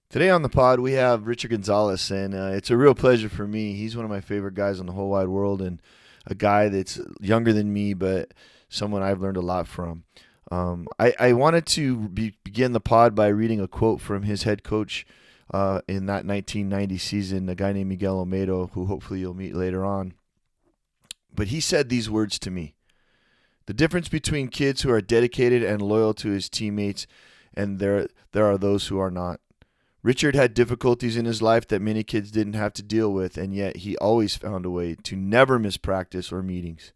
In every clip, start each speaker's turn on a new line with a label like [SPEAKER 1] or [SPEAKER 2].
[SPEAKER 1] Today on the pod, we have Richard Gonzales, and it's a real pleasure for me. He's one of my favorite guys in the whole wide world, and a guy that's younger than me, but someone I've learned a lot from. I wanted to begin the pod by reading a quote from his head coach in that 1990 season, a guy named Miguel Olmedo, who hopefully you'll meet later on. But he said these words to me: "The difference between kids who are dedicated and loyal to his teammates and there are those who are not. Richard had difficulties in his life that many kids didn't have to deal with, and yet he always found a way to never miss practice or meetings.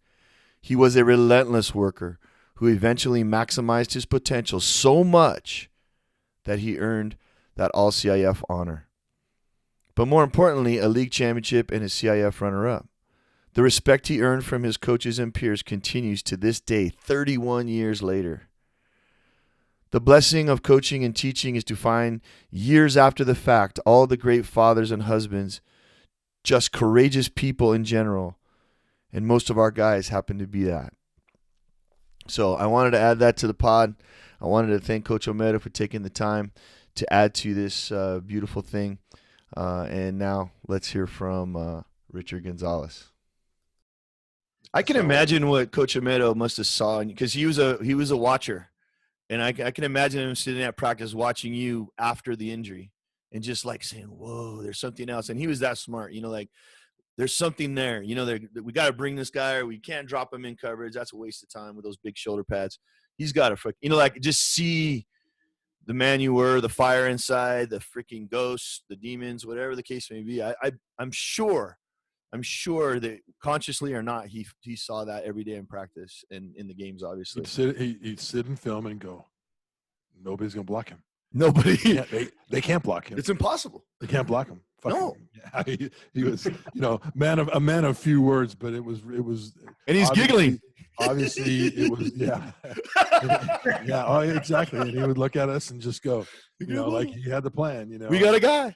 [SPEAKER 1] He was a relentless worker who eventually maximized his potential so much that he earned that All-CIF honor. But more importantly, a league championship and a CIF runner-up. The respect he earned from his coaches and peers continues to this day, 31 years later. The blessing of coaching and teaching is to find, years after the fact, all the great fathers and husbands, just courageous people in general, and most of our guys happen to be that." So I wanted to add that to the pod. I wanted to thank Coach Olmedo for taking the time to add to this beautiful thing. And now let's hear from Richard Gonzales. I can imagine what Coach Olmedo must have saw, because he was a watcher. And I can imagine him sitting at practice watching you after the injury and just like saying, whoa, there's something else. And he was that smart, like there's something there. We got to bring this guy, or we can't drop him in coverage. That's a waste of time with those big shoulder pads. He's got to, just see the man you were, the fire inside, the freaking ghosts, the demons, whatever the case may be. I'm sure that consciously or not, he saw that every day in practice and in the games, obviously.
[SPEAKER 2] He'd sit and film and go, nobody's going to block him.
[SPEAKER 1] Nobody.
[SPEAKER 2] They can't block him.
[SPEAKER 1] It's impossible.
[SPEAKER 2] They can't block him.
[SPEAKER 1] No.
[SPEAKER 2] He was, a man of few words, but it was.
[SPEAKER 1] And he's giggling.
[SPEAKER 2] Obviously, it was, yeah. Yeah, oh, exactly. And he would look at us and just go, like he had the plan,
[SPEAKER 1] We got a guy.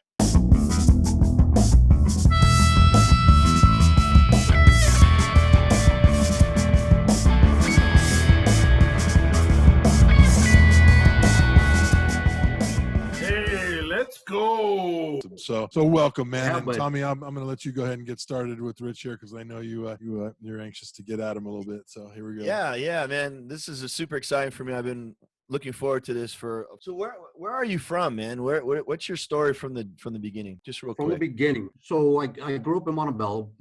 [SPEAKER 2] Let's go. So welcome, man. Yeah, and Tommy, I'm going to let you go ahead and get started with Rich here, because I know you're anxious to get at him a little bit. So here we go.
[SPEAKER 1] Yeah, man. This is super exciting for me. I've been looking forward to this for. So where are you from, man? What's your story from the beginning? Just real quick.
[SPEAKER 3] From the beginning. So I grew up in Montebello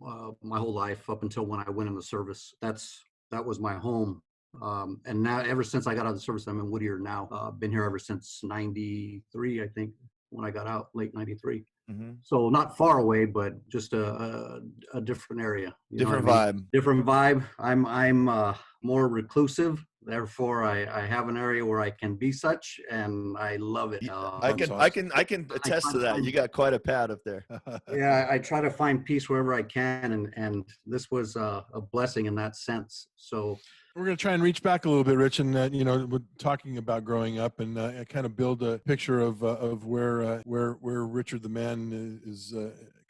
[SPEAKER 3] my whole life up until when I went in the service. That was my home. And now, ever since I got out of the service, I'm in Whittier now. Been here ever since '93, I think, when I got out, late '93. Mm-hmm. So not far away, but just a different area.
[SPEAKER 1] Different vibe.
[SPEAKER 3] Different vibe. I'm more reclusive. Therefore, I have an area where I can be such, and I love it.
[SPEAKER 1] I can attest to that. You got quite a pad up there.
[SPEAKER 3] Yeah, I try to find peace wherever I can, and this was a blessing in that sense. So.
[SPEAKER 2] We're going to try and reach back a little bit, Rich, and we're talking about growing up, and kind of build a picture of where Richard the man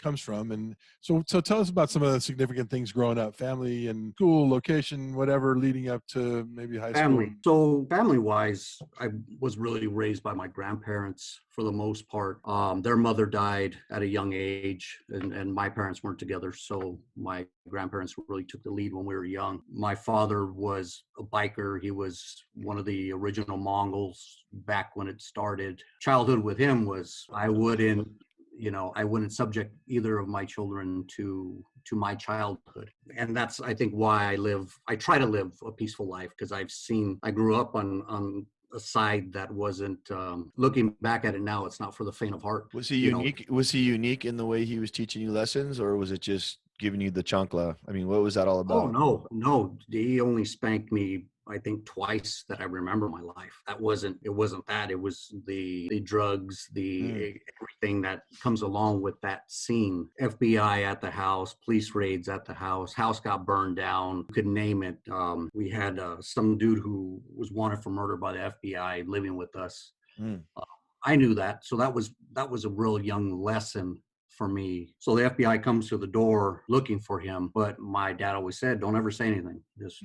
[SPEAKER 2] comes from. And so tell us about some of the significant things growing up: family and school, location, whatever, leading up to maybe high
[SPEAKER 3] school.
[SPEAKER 2] So
[SPEAKER 3] family-wise, I was really raised by my grandparents for the most part. Their mother died at a young age, and my parents weren't together, so my grandparents really took the lead when we were young. My father was a biker. He was one of the original Mongols back when it started. Childhood with him was, I wouldn't subject either of my children to my childhood. And that's, I think, why I try to live a peaceful life, because I grew up on a side that wasn't, looking back at it now, it's not for the faint of heart.
[SPEAKER 1] Was he unique? Was he unique in the way he was teaching you lessons, or was it just giving you the chancla? I mean, what was that all about?
[SPEAKER 3] Oh, no. He only spanked me, I think, twice that I remember in my life. It wasn't that. It was the drugs, everything that comes along with that scene. FBI at the house, police raids at the house got burned down. You could name it. We had some dude who was wanted for murder by the FBI living with us. I knew that. So that was a real young lesson for me. So the FBI comes to the door looking for him, but my dad always said, don't ever say anything. Just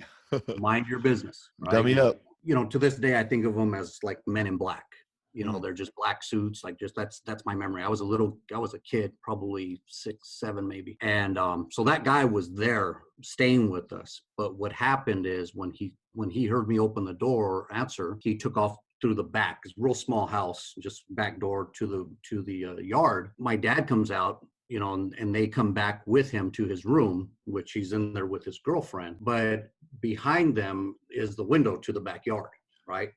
[SPEAKER 3] mind your business. Right?
[SPEAKER 1] Dummy up.
[SPEAKER 3] To this day, I think of them as like Men in Black. You know, they're just black suits, like just that's my memory. I was a kid, probably 6, 7 maybe. And so that guy was there staying with us. But what happened is when he heard me open the door or answer, he took off through the back. It's a real small house, just back door to the yard. My dad comes out, you know, and they come back with him to his room, which he's in there with his girlfriend. But behind them is the window to the backyard, right?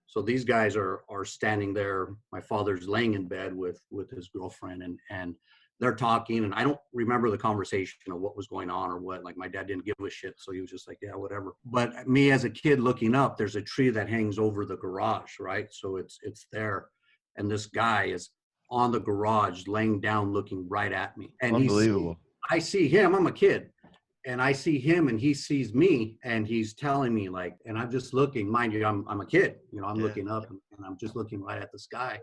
[SPEAKER 3] So these guys are standing there. My father's laying in bed with his girlfriend, and they're talking. And I don't remember the conversation of what was going on or what. Like, my dad didn't give a shit, so he was just like, yeah, whatever. But me as a kid looking up, there's a tree that hangs over the garage, right? So it's there, and this guy is on the garage, laying down, looking right at me. And
[SPEAKER 1] Unbelievable.
[SPEAKER 3] I see him. I'm a kid. And I see him and he sees me and he's telling me, like, and I'm just looking, mind you, I'm a kid, you know, I'm looking up and I'm just looking right at the sky.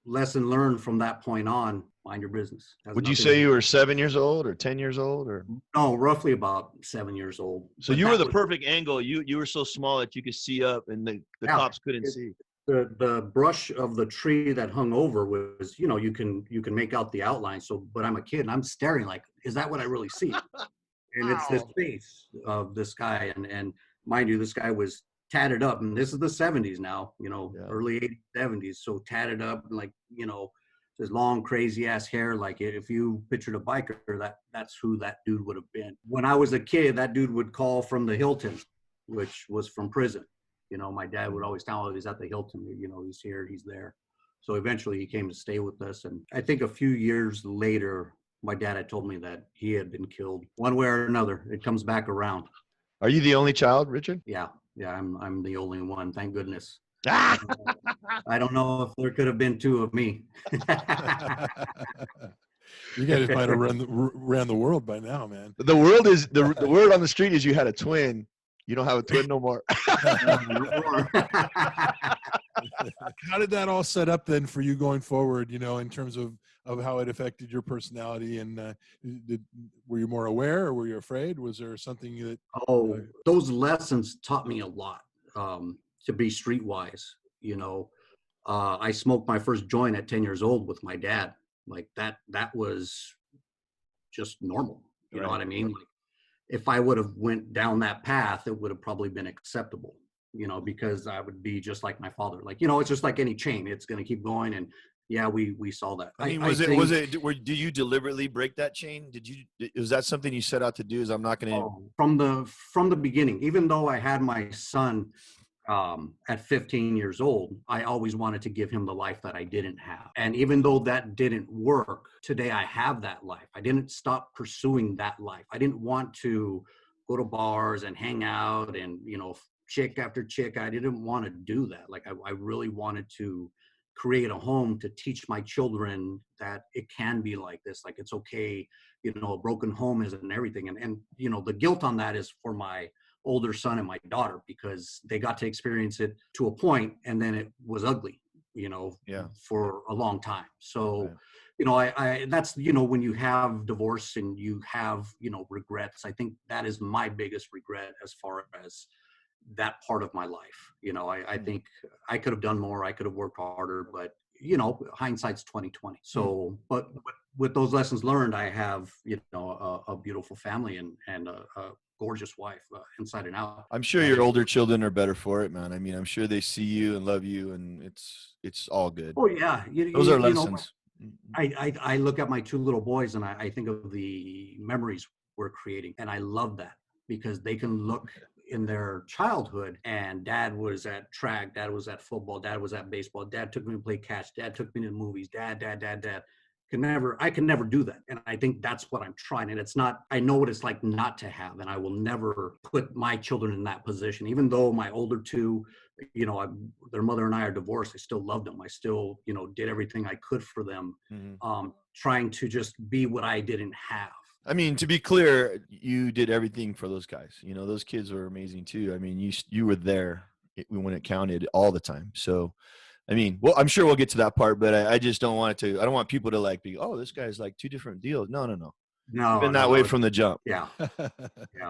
[SPEAKER 3] Lesson learned from that point on, mind your business.
[SPEAKER 1] Would you say you were 7 years old or 10 years old or?
[SPEAKER 3] No, roughly about 7 years old.
[SPEAKER 4] So you were the perfect angle. You were so small that you could see up and the cops couldn't see.
[SPEAKER 3] The brush of the tree that hung over was, you know, you can make out the outline. So, but I'm a kid and I'm staring like, is that what I really see? And it's this face of this guy. And mind you, this guy was tatted up. And this is the 70s now, you know, early 80s, 70s. So tatted up, like, you know, this long, crazy ass hair. Like, if you pictured a biker, that's who that dude would have been. When I was a kid, that dude would call from the Hilton, which was from prison. You know, my dad would always tell him he's at the Hilton, you know, he's here, he's there. So eventually he came to stay with us. And I think a few years later, my dad had told me that he had been killed one way or another. It comes back around.
[SPEAKER 1] Are you the only child, Richard?
[SPEAKER 3] Yeah, I'm the only one. Thank goodness. I don't know if there could have been two of me.
[SPEAKER 2] You guys might have ran the world by now, man.
[SPEAKER 1] The world is the word on the street is you had a twin. You don't have a twin no more.
[SPEAKER 2] How did that all set up then for you going forward, you know, in terms of how it affected your personality? And were you more aware or were you afraid? Was there something that...
[SPEAKER 3] Those lessons taught me a lot, to be streetwise, you know. I smoked my first joint at 10 years old with my dad. Like, that was just normal. You know what I mean? Like, if I would have went down that path, it would have probably been acceptable, you know, because I would be just like my father. Like, you know, it's just like any chain. It's going to keep going. And yeah, we saw that.
[SPEAKER 1] I mean, did you deliberately break that chain? Was that something you set out to do? Is I'm not going to...
[SPEAKER 3] From the beginning, even though I had my son at 15 years old, I always wanted to give him the life that I didn't have. And even though that didn't work, today I have that life. I didn't stop pursuing that life. I didn't want to go to bars and hang out and, you know, chick after chick. I didn't want to do that. Like, I really wanted to create a home to teach my children that it can be like this. Like, it's okay. You know, a broken home isn't everything. And you know, the guilt on that is for my older son and my daughter, because they got to experience it to a point and then it was ugly, you know, for a long time. So, you know, I that's, you know, when you have divorce and you have, you know, regrets, I think that is my biggest regret as far as that part of my life. You know, I think I could have done more. I could have worked harder, but, you know, hindsight's 20/20. So, but with those lessons learned, I have, you know, a beautiful family and a gorgeous wife, inside and out.
[SPEAKER 1] I'm sure your older children are better for it, man. I mean, I'm sure they see you and love you, and it's all good.
[SPEAKER 3] Oh yeah,
[SPEAKER 1] those are lessons.
[SPEAKER 3] Know, I look at my two little boys and I think of the memories we're creating, and I love that because they can look in their childhood and dad was at track, dad was at football, dad was at baseball, dad took me to play catch, dad took me to the movies, dad. I can never do that. And I think that's what I'm trying. And it's not, I know what it's like not to have, and I will never put my children in that position. Even though my older two, you know, their mother and I are divorced, I still loved them. I still, you know, did everything I could for them, trying to just be what I didn't have.
[SPEAKER 1] I mean, to be clear, you did everything for those guys. You know, those kids were amazing too. I mean, you were there when it counted all the time. So, I mean, well, I'm sure we'll get to that part, but I just don't want it to. I don't want people to like be, oh, this guy's like two different deals. No.
[SPEAKER 3] No,
[SPEAKER 1] been that way from the jump.
[SPEAKER 3] Yeah.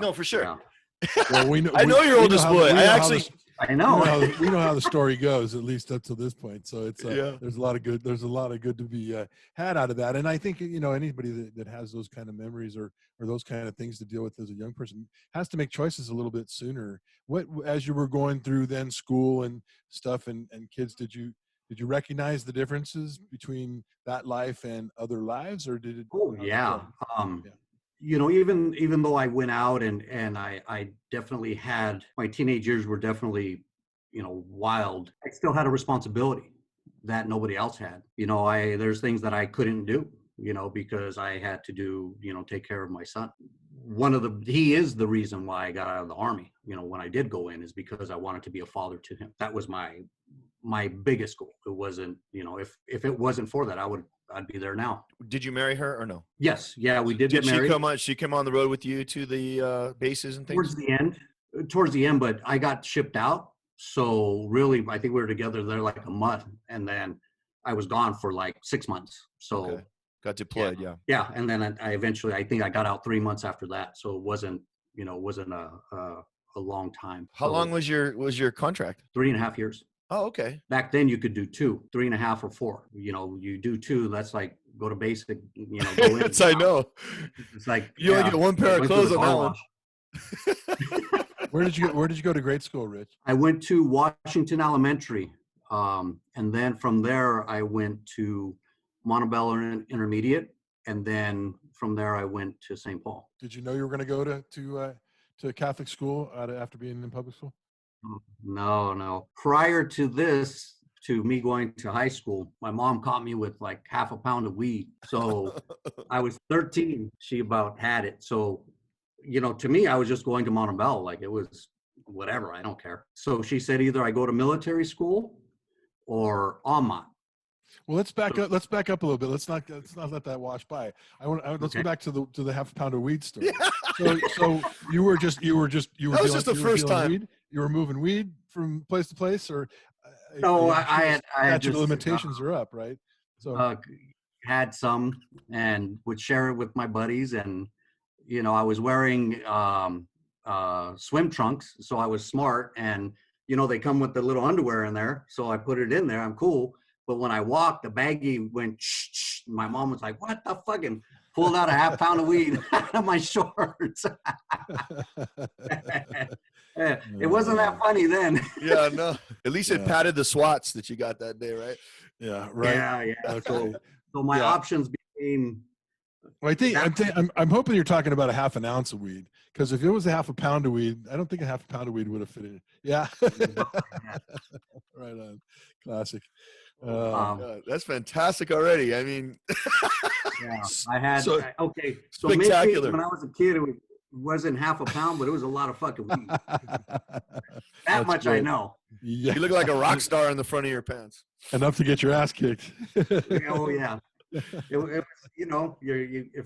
[SPEAKER 1] No, for sure. Yeah.
[SPEAKER 2] Well, we know.
[SPEAKER 1] I know your oldest boy. I actually.
[SPEAKER 3] I know.
[SPEAKER 2] We know how the story goes, at least up to this point. So it's
[SPEAKER 1] Yeah.
[SPEAKER 2] there's a lot of good. There's a lot of good to be had out of that. And I think anybody that has those kind of memories or those kind of things to deal with as a young person has to make choices a little bit sooner. What, as you were going through then school and stuff and kids, did you recognize the differences between that life and other lives, or did it?
[SPEAKER 3] Oh yeah. Even though I went out and I definitely had, my teenage years were definitely, wild, I still had a responsibility that nobody else had. There's things that I couldn't do, because I had to do, take care of my son. He is the reason why I got out of the Army, when I did go in, is because I wanted to be a father to him. That was my biggest goal. It wasn't, if it wasn't for that, I'd be there now.
[SPEAKER 1] Did you marry her or no?
[SPEAKER 3] Yes. Yeah, we did get married.
[SPEAKER 1] She came on the road with you to the bases and things?
[SPEAKER 3] Towards the end, but I got shipped out. So really, I think we were together there like a month, and then I was gone for like 6 months. So
[SPEAKER 1] okay. Got deployed. Yeah.
[SPEAKER 3] Yeah. And then I eventually, I think I got out 3 months after that. So it wasn't a long time.
[SPEAKER 1] How long was your contract?
[SPEAKER 3] 3.5 years.
[SPEAKER 1] Oh, okay.
[SPEAKER 3] Back then you could do 2, 3.5 or 4. You do 2, that's like go to basic, go in.
[SPEAKER 1] Yes, I know.
[SPEAKER 3] It's like
[SPEAKER 1] you only get one pair of clothes on that one.
[SPEAKER 2] Where did you go to grade school, Rich?
[SPEAKER 3] I went to Washington Elementary. And then from there I went to Montebello Intermediate. And then from there I went to St. Paul.
[SPEAKER 2] Did you know you were going to go to Catholic school after being in public school?
[SPEAKER 3] No. Prior to this, to me going to high school, my mom caught me with like half a pound of weed. So I was 13. She about had it. So, to me, I was just going to Montebello. Like it was whatever. I don't care. So she said either I go to military school or Amat.
[SPEAKER 2] Well, let's back up. Let's back up a little bit. Let's not let that wash by. Let's go back to the half a pound of weed story. Yeah. So you were just
[SPEAKER 1] that was just the first time.
[SPEAKER 2] Weed? You were moving weed from place to place, or
[SPEAKER 3] no? I had
[SPEAKER 2] just limitations are up, right? So
[SPEAKER 3] had some and would share it with my buddies, and I was wearing swim trunks, so I was smart, and they come with the little underwear in there, so I put it in there. I'm cool. But when I walked, the baggie went, shh. My mom was like, what the fucking, pulled out a half pound of weed out of my shorts. It wasn't that funny then.
[SPEAKER 1] Yeah, no. At least it padded the swats that you got that day, right?
[SPEAKER 2] Yeah, right.
[SPEAKER 3] Yeah.
[SPEAKER 2] Okay.
[SPEAKER 3] So my options became.
[SPEAKER 2] Well, I'm hoping you're talking about a half an ounce of weed, because if it was a half a pound of weed, I don't think a half a pound of weed would have fit in. Yeah. Right on. Classic.
[SPEAKER 1] That's fantastic already. I mean,
[SPEAKER 3] yeah, I had So
[SPEAKER 1] spectacular.
[SPEAKER 3] Maybe when I was a kid, it wasn't half a pound, but it was a lot of fucking weed. That much great. I know.
[SPEAKER 1] Yeah. You look like a rock star in the front of your pants.
[SPEAKER 2] Enough to get your ass kicked.
[SPEAKER 3] Oh yeah. If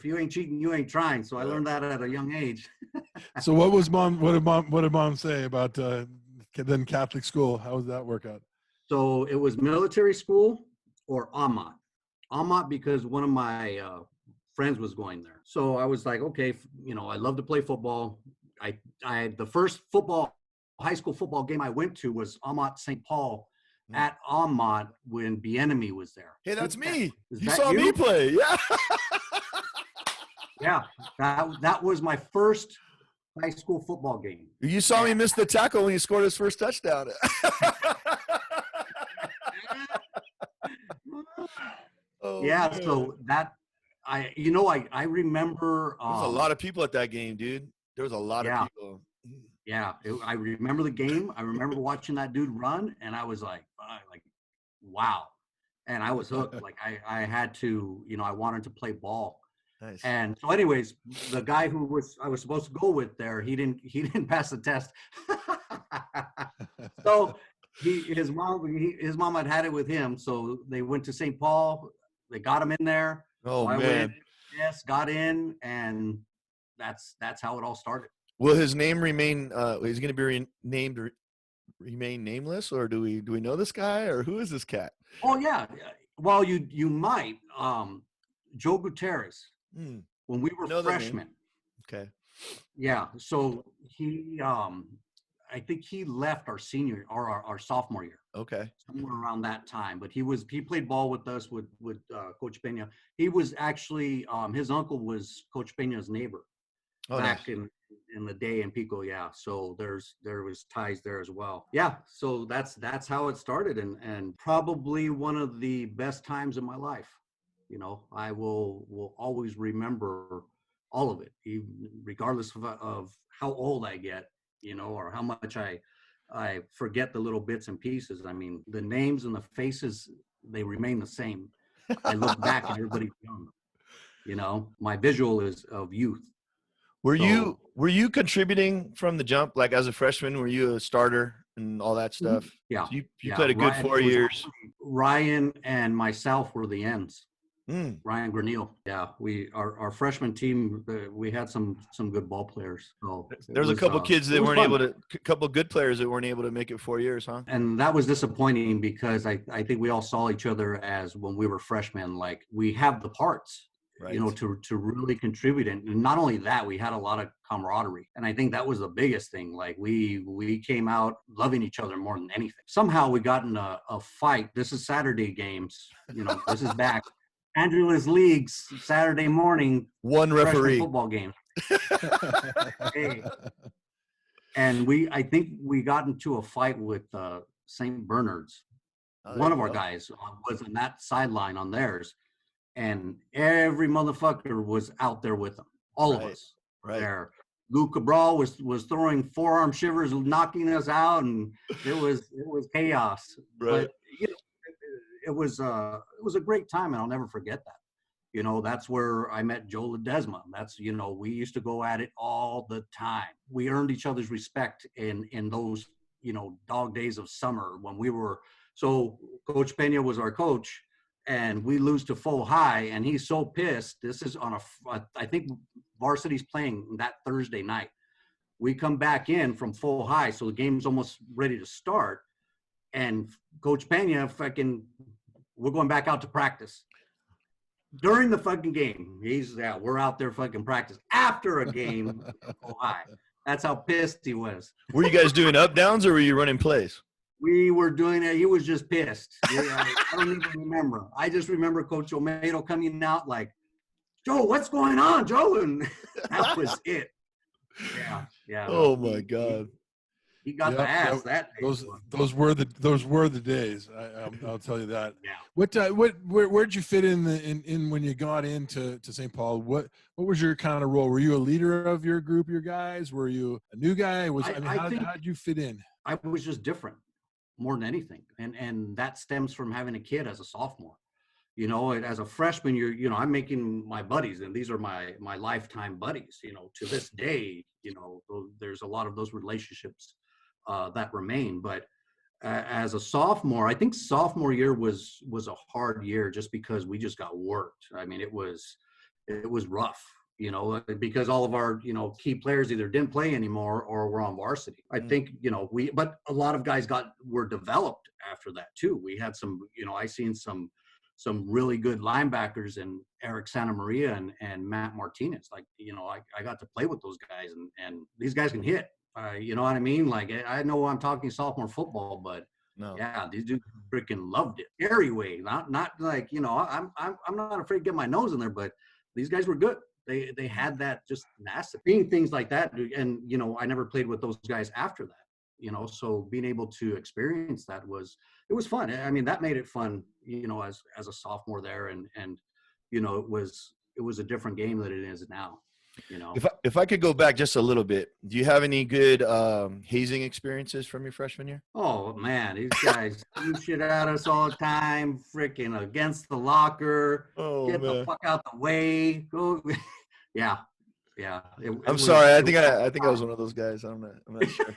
[SPEAKER 3] you ain't cheating, you ain't trying. So I learned that at a young age.
[SPEAKER 2] So what did mom say about then Catholic school? How does that work out?
[SPEAKER 3] So it was military school or Amat. Amat because one of my friends was going there. So I was like, okay, I love to play football. The first high school football game I went to was Amat St. Paul at Amat when Bienemy was there.
[SPEAKER 1] Hey, that's me. You saw me play. Yeah.
[SPEAKER 3] Yeah. That was my first high school football game.
[SPEAKER 1] You saw me miss the tackle when he scored his first touchdown.
[SPEAKER 3] Yeah, man. So that I remember.
[SPEAKER 1] There was a lot of people at that game, dude. There was a lot of people.
[SPEAKER 3] Yeah, I remember the game. I remember watching that dude run, and I was like, wow. And I was hooked. Like I had to, I wanted to play ball.
[SPEAKER 1] Nice.
[SPEAKER 3] And so, anyways, the guy I was supposed to go with there, he didn't pass the test. So his mom had it with him. So they went to St. Paul. They got him in there.
[SPEAKER 1] Oh,
[SPEAKER 3] so I
[SPEAKER 1] man.
[SPEAKER 3] Got in, and that's how it all started.
[SPEAKER 1] Will his name remain? He's going to be remain nameless, or do we know this guy, or who is this cat?
[SPEAKER 3] Oh yeah, well you might. Joe Gutierrez. When we were freshmen.
[SPEAKER 1] Okay.
[SPEAKER 3] Yeah. So he, I think he left our senior or our sophomore year,
[SPEAKER 1] Okay.
[SPEAKER 3] somewhere around that time. But he played ball with us with Coach Pena. He was actually his uncle was Coach Pena's neighbor
[SPEAKER 1] Oh, nice.
[SPEAKER 3] back in the day in Pico. Yeah. So there was ties there as well. Yeah. So that's how it started, and probably one of the best times in my life. You know, I will always remember all of it, even regardless of how old I get, you know, or how much I forget the little bits and pieces. I mean, the names and the faces, they remain the same. I look back and everybody's young. You know, my visual is of youth. So
[SPEAKER 1] Were you contributing from the jump, like as a freshman? Were you a starter and all that stuff?
[SPEAKER 3] yeah,
[SPEAKER 1] So you
[SPEAKER 3] yeah.
[SPEAKER 1] played a good
[SPEAKER 3] Ryan,
[SPEAKER 1] 4
[SPEAKER 3] it was
[SPEAKER 1] years.
[SPEAKER 3] actually Ryan and myself were the ends.
[SPEAKER 1] Mm.
[SPEAKER 3] Ryan Granil. Yeah, our freshman team, we had some good ball players. So
[SPEAKER 1] There's a couple kids that weren't
[SPEAKER 3] fun.
[SPEAKER 1] able to, couple good players that weren't able to make it 4 years, huh?
[SPEAKER 3] And that was disappointing because I think we all saw each other as when we were freshmen, like we have the parts,
[SPEAKER 1] Right.
[SPEAKER 3] you know, to really contribute. And not only that, we had a lot of camaraderie. And I think that was the biggest thing. Like we came out loving each other more than anything. Somehow we got in a fight. This is Saturday games, you know, this is back. Angeles League's Saturday morning
[SPEAKER 1] One referee
[SPEAKER 3] football game. Hey. And I think we got into a fight with St. Bernard's. One of our guys was on that sideline on theirs, and every motherfucker was out there with them. All of us
[SPEAKER 1] right.
[SPEAKER 3] there. Lou Cabral was throwing forearm shivers, knocking us out, and it was chaos.
[SPEAKER 1] Right.
[SPEAKER 3] But you know, it was a great time, and I'll never forget that. You know, that's where I met Joe Ledesma. That's, you know, we used to go at it all the time. We earned each other's respect in those, you know, dog days of summer when we were. So Coach Pena was our coach, and we lose to FOHI, and he's so pissed. This is on I think varsity's playing that Thursday night. We come back in from FOHI, so the game's almost ready to start, and Coach Pena we're going back out to practice. During the fucking game, we're out there fucking practice after a game. Ohio. That's how pissed he was.
[SPEAKER 1] Were you guys doing up downs or were you running plays?
[SPEAKER 3] We were doing it. He was just pissed. I don't even remember. I just remember Coach Omedo coming out like, Joe, what's going on, Joe? And that was it. Yeah.
[SPEAKER 1] Oh my God.
[SPEAKER 3] He got the ass that day.
[SPEAKER 2] Those were the days. I'll tell you that.
[SPEAKER 3] Yeah.
[SPEAKER 2] Where'd you fit in when you got into St. Paul? What was your kind of role? Were you a leader of your group, your guys? Were you a new guy? How did you fit in?
[SPEAKER 3] I was just different more than anything, and that stems from having a kid as a sophomore. You know, as a freshman, I'm making my buddies, and these are my lifetime buddies. You know, to this day, you know, there's a lot of those relationships that remain. But as a sophomore, I think sophomore year was a hard year just because we just got worked. I mean, it was rough, you know, because all of our, you know, key players either didn't play anymore or were on varsity. I think, you know, but a lot of guys were developed after that too. We had some, you know, I seen some really good linebackers in Eric Santa Maria and Matt Martinez. Like, you know, I got to play with those guys, and these guys can hit. You know what I mean? Like, I know I'm talking sophomore football, but yeah, these dudes freaking loved it. Scary way, not like, you know, I'm not afraid to get my nose in there, but these guys were good. They had that just massive being things like that, and you know, I never played with those guys after that. You know, so being able to experience that it was fun. I mean, that made it fun, you know, as a sophomore there, and you know, it was a different game than it is now. You know,
[SPEAKER 1] if I could go back just a little bit, do you have any good hazing experiences from your freshman year?
[SPEAKER 3] Oh man, these guys do shit at us all the time, freaking against the locker. Get the fuck out the way. Go. Yeah.
[SPEAKER 1] I'm sorry. I think I was one of those guys. I'm not sure.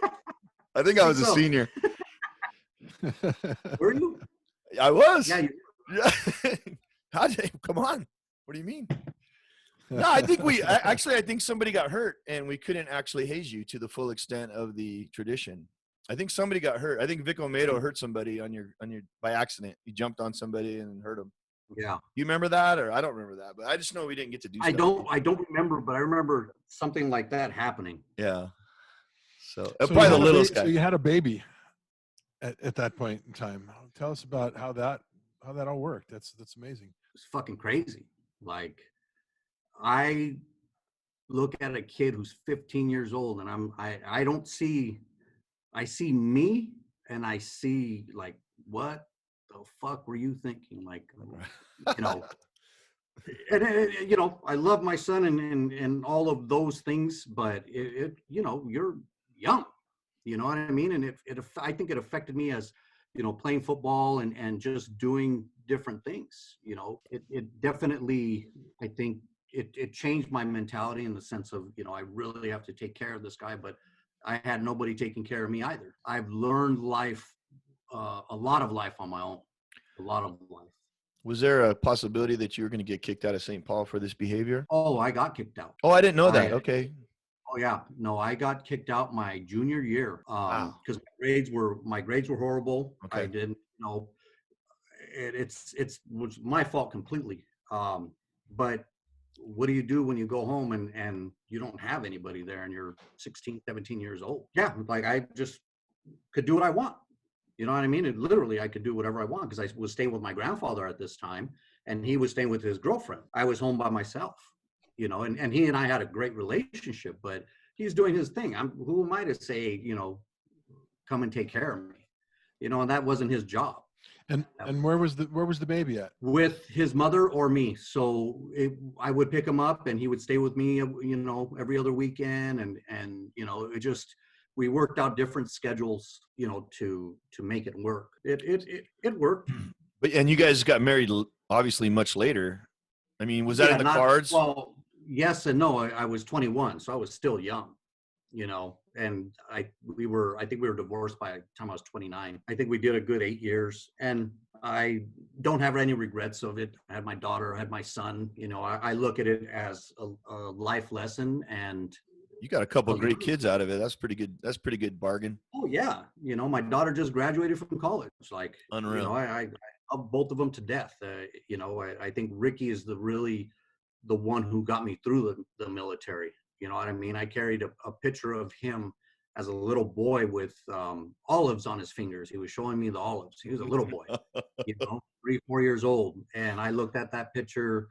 [SPEAKER 1] I think I was a senior.
[SPEAKER 3] Were you?
[SPEAKER 1] I was.
[SPEAKER 3] Yeah.
[SPEAKER 1] Come on. What do you mean? No, I think I think somebody got hurt and we couldn't actually haze you to the full extent of the tradition. I think somebody got hurt. I think Vic Omedo hurt somebody on your by accident. He jumped on somebody and hurt him.
[SPEAKER 3] Yeah.
[SPEAKER 1] You remember that? Or I don't remember that, but I just know we didn't get to do
[SPEAKER 3] I
[SPEAKER 1] stuff.
[SPEAKER 3] don't remember, but I remember something like that happening.
[SPEAKER 1] Yeah. So,
[SPEAKER 2] So
[SPEAKER 1] probably the littlest
[SPEAKER 2] so
[SPEAKER 1] guy.
[SPEAKER 2] you had a baby at that point in time. Tell us about how that all worked. That's amazing.
[SPEAKER 3] It's fucking crazy. Like, I look at a kid who's 15 years old, and I don't see, I see me, and I see like, what the fuck were you thinking? Like, you know, and you know, I love my son and all of those things, but you know, you're young, you know what I mean? And I think it affected me as, you know, playing football and just doing different things. You know, it definitely, I think it changed my mentality in the sense of, you know, I really have to take care of this guy, but I had nobody taking care of me either. I've learned life, a lot of life on my own, a lot of life.
[SPEAKER 1] Was there a possibility that you were going to get kicked out of St. Paul for this behavior?
[SPEAKER 3] Oh, I got kicked out.
[SPEAKER 1] Oh, I didn't know that. Okay.
[SPEAKER 3] Oh yeah, no, I got kicked out my junior year
[SPEAKER 1] Wow.
[SPEAKER 3] because my grades were horrible.
[SPEAKER 1] Okay.
[SPEAKER 3] I didn't, you know, it was my fault completely. But what do you do when you go home and you don't have anybody there and you're 16, 17 years old? Yeah, like I just could do what I want. You know what I mean? And literally, I could do whatever I want because I was staying with my grandfather at this time, and he was staying with his girlfriend. I was home by myself, you know, and he and I had a great relationship, but he's doing his thing. Who am I to say, you know, come and take care of me, you know? And that wasn't his job.
[SPEAKER 2] And where was the baby at?
[SPEAKER 3] With his mother or me. So I would pick him up, and he would stay with me, you know, every other weekend, and you know, it just. We worked out different schedules, you know, to make it work. It worked.
[SPEAKER 1] But and you guys got married obviously much later. I mean, was that in the cards?
[SPEAKER 3] Well, yes and no. I was 21, so I was still young, you know. And I think we were divorced by the time I was 29. I think we did a good 8 years, and I don't have any regrets of it. I had my daughter, I had my son. You know, I look at it as a life lesson, and
[SPEAKER 1] you got a couple of great kids out of it. That's pretty good. That's pretty good bargain.
[SPEAKER 3] Oh yeah, you know, my daughter just graduated from college. Like,
[SPEAKER 1] unreal.
[SPEAKER 3] You know, I love both of them to death. You know, I think Ricky is really the one who got me through the military. You know what I mean? I carried a picture of him as a little boy with olives on his fingers. He was showing me the olives. He was a little boy, you know, 3, 4 years old, and I looked at that picture,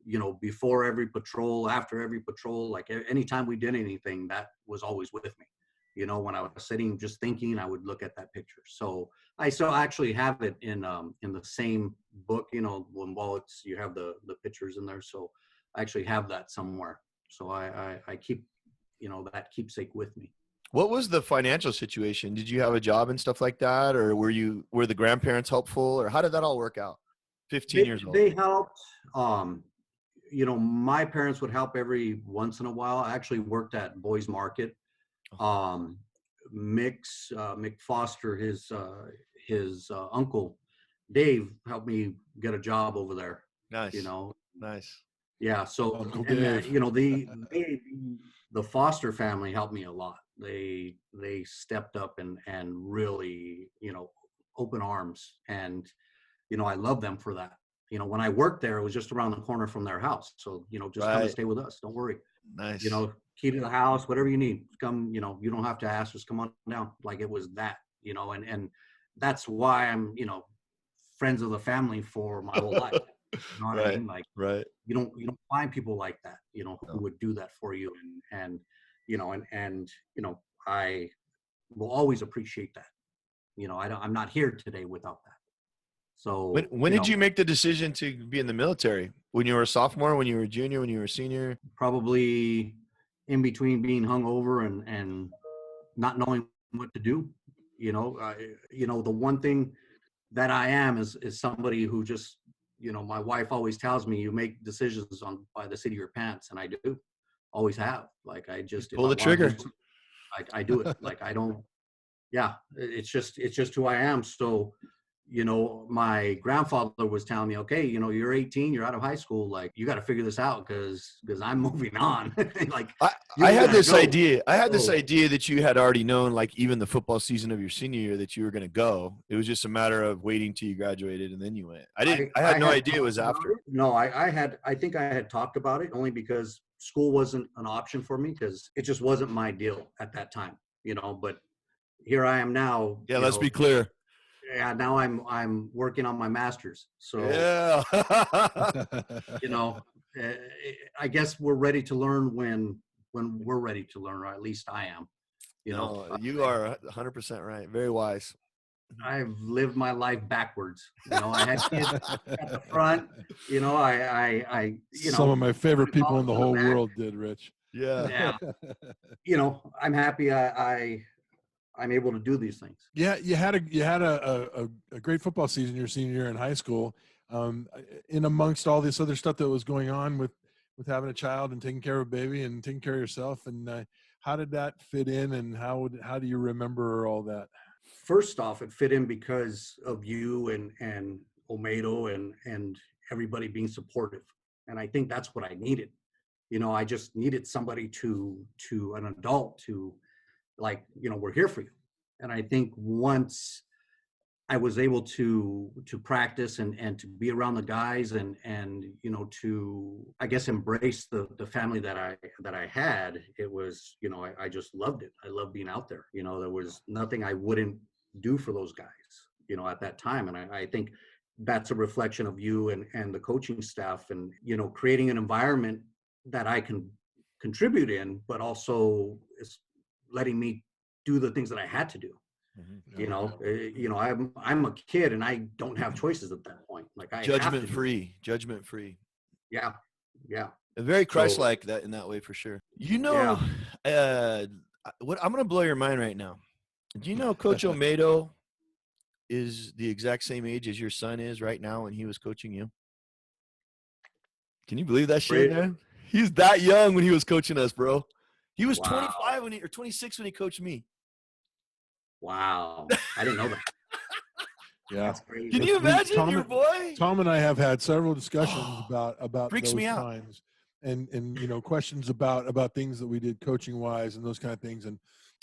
[SPEAKER 3] you know, before every patrol, after every patrol, like anytime we did anything, that was always with me. You know, when I was sitting just thinking, I would look at that picture. So I still actually have it in the same book, you know, while you have the pictures in there. So I actually have that somewhere. So I keep, you know, that keepsake with me.
[SPEAKER 1] What was the financial situation? Did you have a job and stuff like that? Or were the grandparents helpful, or how did that all work out? 15 years old.
[SPEAKER 3] They helped. You know, my parents would help every once in a while. I actually worked at Boys Market. Mick Foster, his uncle Dave helped me get a job over there.
[SPEAKER 1] Nice.
[SPEAKER 3] You know.
[SPEAKER 1] Nice.
[SPEAKER 3] Yeah. So
[SPEAKER 2] Uncle Dave.
[SPEAKER 3] you know, the Foster family helped me a lot. They stepped up and really, you know, open arms, and you know, I love them for that. You know, when I worked there, it was just around the corner from their house. So, you know, just come and stay with us. Don't worry.
[SPEAKER 1] Nice.
[SPEAKER 3] You know, key to the house, whatever you need. Come, you know, you don't have to ask, just come on down. Like it was that, you know, and that's why I'm, you know, friends of the family for my whole life. You know what I mean? Like, you don't find people like that, you know, who would do that for you. And you know, and you know, I will always appreciate that. You know, I'm not here today without that. So
[SPEAKER 1] when did you make the decision to be in the military? When you were a sophomore, when you were a junior, when you were a senior?
[SPEAKER 3] Probably in between being hungover and not knowing what to do. You know, the one thing that I am is somebody who just, you know, my wife always tells me you make decisions by the seat of your pants, and I do, always have. Like I just
[SPEAKER 1] pull the trigger.
[SPEAKER 3] I do it. Like I don't. Yeah, it's just who I am. So, you know, my grandfather was telling me, okay, you know, you're 18, you're out of high school, like you got to figure this out because I'm moving on. Like
[SPEAKER 1] I had this
[SPEAKER 3] go.
[SPEAKER 1] idea. I had this
[SPEAKER 3] So
[SPEAKER 1] idea that you had already known, like even the football season of your senior year, that you were going to go. It was just a matter of waiting till you graduated and then you went. I had no idea it was after.
[SPEAKER 3] No, I think I had talked about it only because school wasn't an option for me because it just wasn't my deal at that time, you know, but here I am now.
[SPEAKER 1] Yeah, let's be clear.
[SPEAKER 3] Yeah, now I'm working on my master's. So
[SPEAKER 1] yeah,
[SPEAKER 3] you know, uh, I guess we're ready to learn when we're ready to learn, or at least I am. You know,
[SPEAKER 1] you are 100% right. Very wise.
[SPEAKER 3] I've lived my life backwards. You know, I had kids at the front. You know, I you know,
[SPEAKER 2] some of my favorite people in the whole
[SPEAKER 3] back.
[SPEAKER 2] world did, Rich.
[SPEAKER 1] Yeah.
[SPEAKER 3] You know, I'm happy I'm able to do these things.
[SPEAKER 2] Yeah, you had a great football season your senior year in high school. In amongst all this other stuff that was going on with having a child and taking care of a baby and taking care of yourself, and how did that fit in, and how do you remember all that?
[SPEAKER 3] First off, it fit in because of you and Omedo and everybody being supportive, and I think that's what I needed. You know, I just needed somebody to an adult to, like, you know, we're here for you. And I think once I was able to practice and to be around the guys and you know, to, I guess, embrace the family that I had, it was, you know, I just loved it. I loved being out there. You know, there was nothing I wouldn't do for those guys, you know, at that time. And I think that's a reflection of you and the coaching staff, and, you know, creating an environment that I can contribute in, but also is letting me do the things that I had to do.
[SPEAKER 1] Mm-hmm.
[SPEAKER 3] You know, I'm a kid and I don't have choices at that point. Like I
[SPEAKER 1] judgment free.
[SPEAKER 3] Yeah.
[SPEAKER 1] And very Christ-like that in that way for sure. You know, what I'm going to blow your mind right now. Do you know Coach Omedo is the exact same age as your son is right now when he was coaching you? Can you believe that shit, man? He's that young when he was coaching us, bro. He was 25 or 26 when he coached me.
[SPEAKER 3] Wow. I didn't know that.
[SPEAKER 2] Yeah.
[SPEAKER 1] Can you imagine your boy?
[SPEAKER 2] Tom and I have had several discussions about
[SPEAKER 1] freaks
[SPEAKER 2] those
[SPEAKER 1] me out.
[SPEAKER 2] times and you know, questions about things that we did coaching wise and those kind of things. And,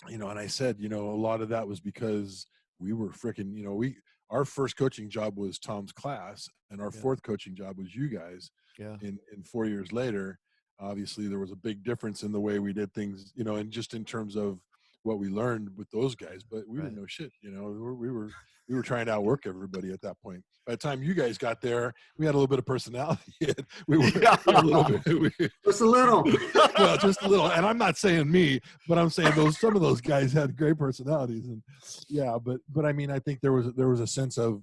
[SPEAKER 2] you know, and I said, you know, a lot of that was because we were freaking, you know, our first coaching job was Tom's class, and our fourth coaching job was you guys.
[SPEAKER 1] Yeah.
[SPEAKER 2] In 4 years later, obviously there was a big difference in the way we did things, you know, and just in terms of what we learned with those guys, but we didn't know shit, you know. We were trying to outwork everybody at that point. By the time you guys got there, we had a little bit of personality. we were a little bit,
[SPEAKER 3] just a little.
[SPEAKER 2] Well, just a little. And I'm not saying me, but I'm saying some of those guys had great personalities. And yeah, but I mean, I think there was a sense of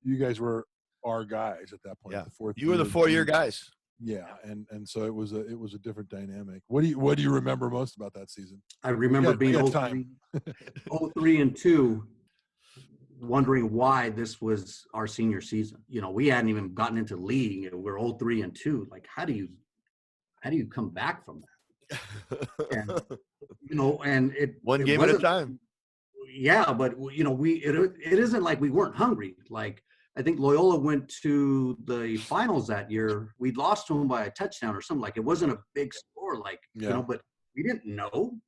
[SPEAKER 2] you guys were our guys at that point.
[SPEAKER 1] Yeah.
[SPEAKER 2] The
[SPEAKER 1] you were the 4-year guys.
[SPEAKER 2] Yeah, and so it was a different dynamic. What do you remember most about that season?
[SPEAKER 3] I remember being 03 and 2, wondering why this was our senior season. You know, we hadn't even gotten into league. We're 03 and 2. Like, how do you come back from that? And, you know, and
[SPEAKER 1] one game at a time.
[SPEAKER 3] Yeah, but you know, it isn't like we weren't hungry. Like, I think Loyola went to the finals that year. We'd lost to them by a touchdown or something. Like, it wasn't a big score, like, you know, but we didn't know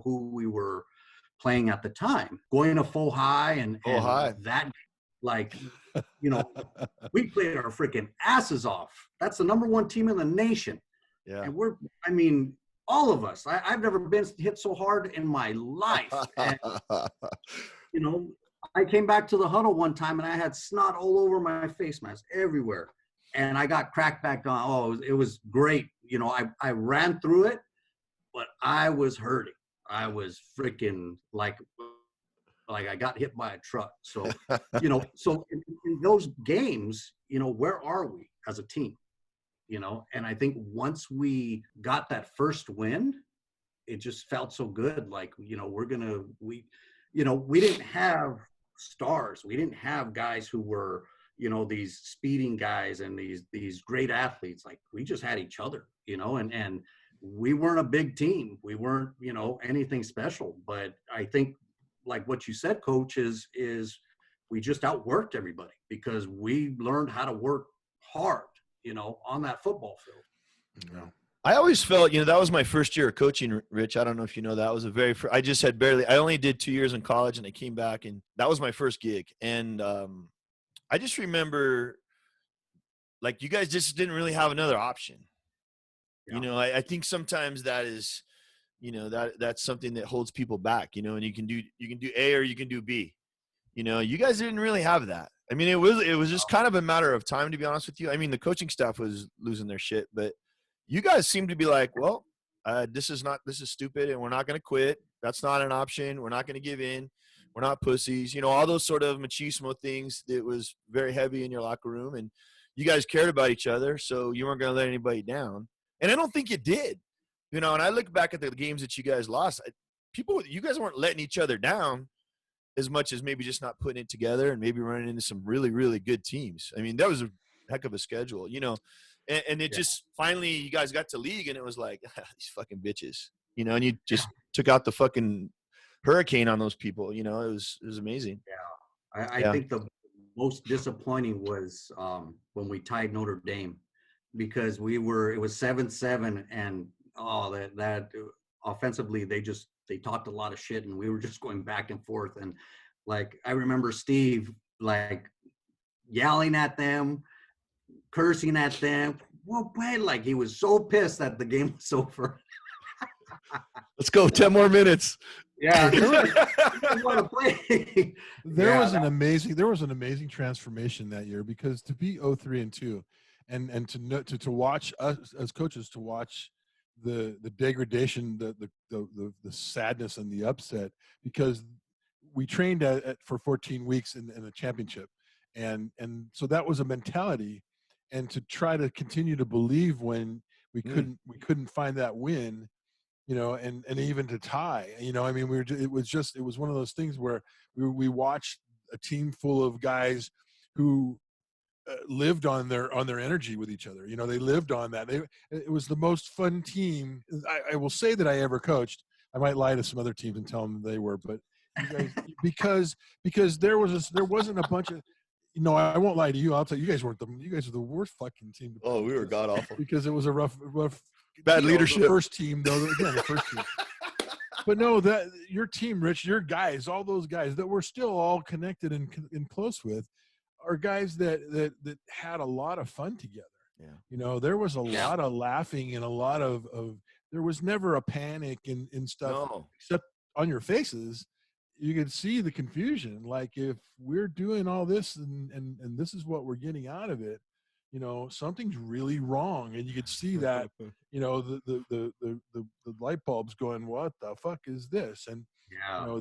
[SPEAKER 3] who we were playing at the time. Going to FOHI and that, like, you know, we played our freaking asses off. That's the #1 team in the nation.
[SPEAKER 1] Yeah.
[SPEAKER 3] And all of us, I've never been hit so hard in my life. And, you know, I came back to the huddle one time and I had snot all over my face mask everywhere. And I got cracked back on. Oh, it was great. You know, I ran through it, but I was hurting. I was freaking like I got hit by a truck. So, you know, in those games, you know, where are we as a team? You know, and I think once we got that first win, it just felt so good. Like, you know, we didn't have stars. We didn't have guys who were, you know, these speeding guys and these great athletes. Like, we just had each other, you know, and we weren't a big team. We weren't, you know, anything special. But I think, like what you said, Coach, is we just outworked everybody because we learned how to work hard, on that football field.
[SPEAKER 2] Yeah.
[SPEAKER 1] I always felt, that was my first year of coaching, Rich. I don't know if you know that. Was I just had I only did 2 years in college, and I came back, and that was my first gig. And I just remember, like, you guys just didn't really have another option.
[SPEAKER 3] Yeah.
[SPEAKER 1] I think sometimes that is, that's something that holds people back, and you can do A or you can do B. You guys didn't really have that. I mean, it was just kind of a matter of time, to be honest with you. I mean, the coaching staff was losing their shit, but you guys seem to be like, well, this is stupid, and we're not going to quit. That's not an option. We're not going to give in. We're not pussies. All those sort of machismo things that was very heavy in your locker room, and you guys cared about each other, so you weren't going to let anybody down. And I don't think you did. And I look back at the games that you guys lost, you guys weren't letting each other down as much as maybe just not putting it together and maybe running into some really, really good teams. I mean, that was a heck of a schedule, and it just finally you guys got to league, and it was like, these fucking bitches, and you just took out the fucking hurricane on those people. It was amazing.
[SPEAKER 3] Yeah. I think the most disappointing was when we tied Notre Dame, because it was 7-7, and that offensively they talked a lot of shit, and we were just going back and forth. And like, I remember Steve like yelling at them, cursing at them. Well, like, he was so pissed that the game was over.
[SPEAKER 1] Let's go 10 more minutes.
[SPEAKER 3] Yeah. Want to play.
[SPEAKER 2] There was an amazing transformation that year, because to be 0-3-2 and to watch us as coaches, to watch the degradation, the sadness and the upset, because we trained for 14 weeks in a championship. And so that was a mentality, and to try to continue to believe when we couldn't find that win, and even to tie, I mean, it was one of those things where we watched a team full of guys who lived on their energy with each other. They lived on that. It was the most fun team I will say that I ever coached. I might lie to some other teams and tell them they were, but you guys, because there wasn't a bunch of, I won't lie to you. I'll tell you, you guys are the worst fucking team.
[SPEAKER 1] Oh, we were god awful,
[SPEAKER 2] because it was a rough
[SPEAKER 1] bad leadership.
[SPEAKER 2] The first team, though, again, the first team. But no, that your team, Rich, your guys, all those guys that we're still all connected and close with, are guys that had a lot of fun together.
[SPEAKER 1] Yeah.
[SPEAKER 2] There was a lot of laughing and a lot of there was never a panic and stuff.
[SPEAKER 1] No.
[SPEAKER 2] Except on your faces. You could see the confusion. Like, if we're doing all this and this is what we're getting out of it, something's really wrong. And you could see that, the light bulbs going, what the fuck is this? And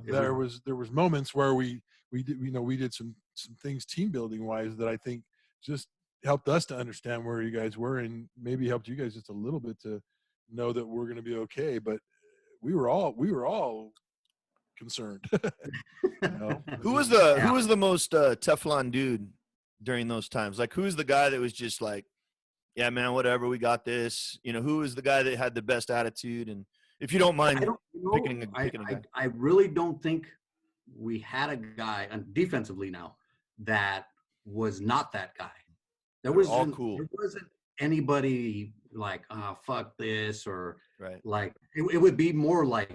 [SPEAKER 2] there was moments where we did some things team building wise that I think just helped us to understand where you guys were, and maybe helped you guys just a little bit to know that we're going to be okay. But we were all concerned.
[SPEAKER 1] Who was the most Teflon dude during those times? Like, who's the guy that was just like, yeah, man, whatever, we got this? Who was the guy that had the best attitude? And if you don't mind picking a guy.
[SPEAKER 3] I really don't think we had a guy defensively now that was not that guy. There wasn't anybody like, fuck this, or
[SPEAKER 1] right.
[SPEAKER 3] Like it would be more like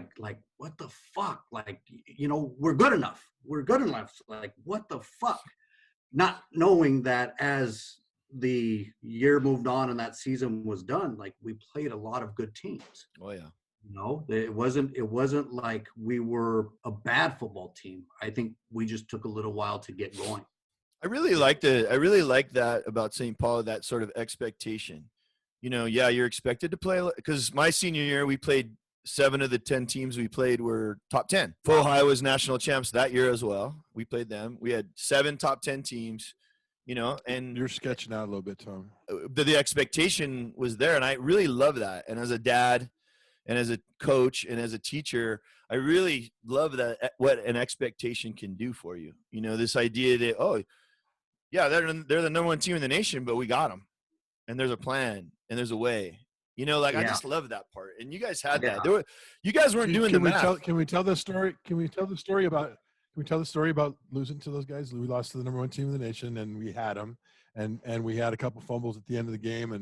[SPEAKER 3] what the fuck, like, we're good enough, like, what the fuck, not knowing that as the year moved on and that season was done, like, we played a lot of good teams.
[SPEAKER 1] Oh yeah.
[SPEAKER 3] It wasn't like we were a bad football team. I think we just took a little while to get going.
[SPEAKER 1] I really like that about St. Paul, that sort of expectation. You're expected to play, because my senior year we played 7 of the 10 teams we played were top 10. FOHI was national champs that year as well. We played them. We had 7 top 10 teams, and
[SPEAKER 2] you're sketching out a little bit, Tom.
[SPEAKER 1] The expectation was there, and I really love that. And as a dad and as a coach and as a teacher, I really love that, what an expectation can do for you. This idea that, oh, yeah, they're the number 1 team in the nation, but we got them, and there's a plan and there's a way. I just love that part. And you guys had that. You guys weren't doing the math.
[SPEAKER 2] Can we tell the story? Can we tell the story about we tell the story about losing to those guys? We lost to the #1 team in the nation, and we had them, and we had a couple fumbles at the end of the game,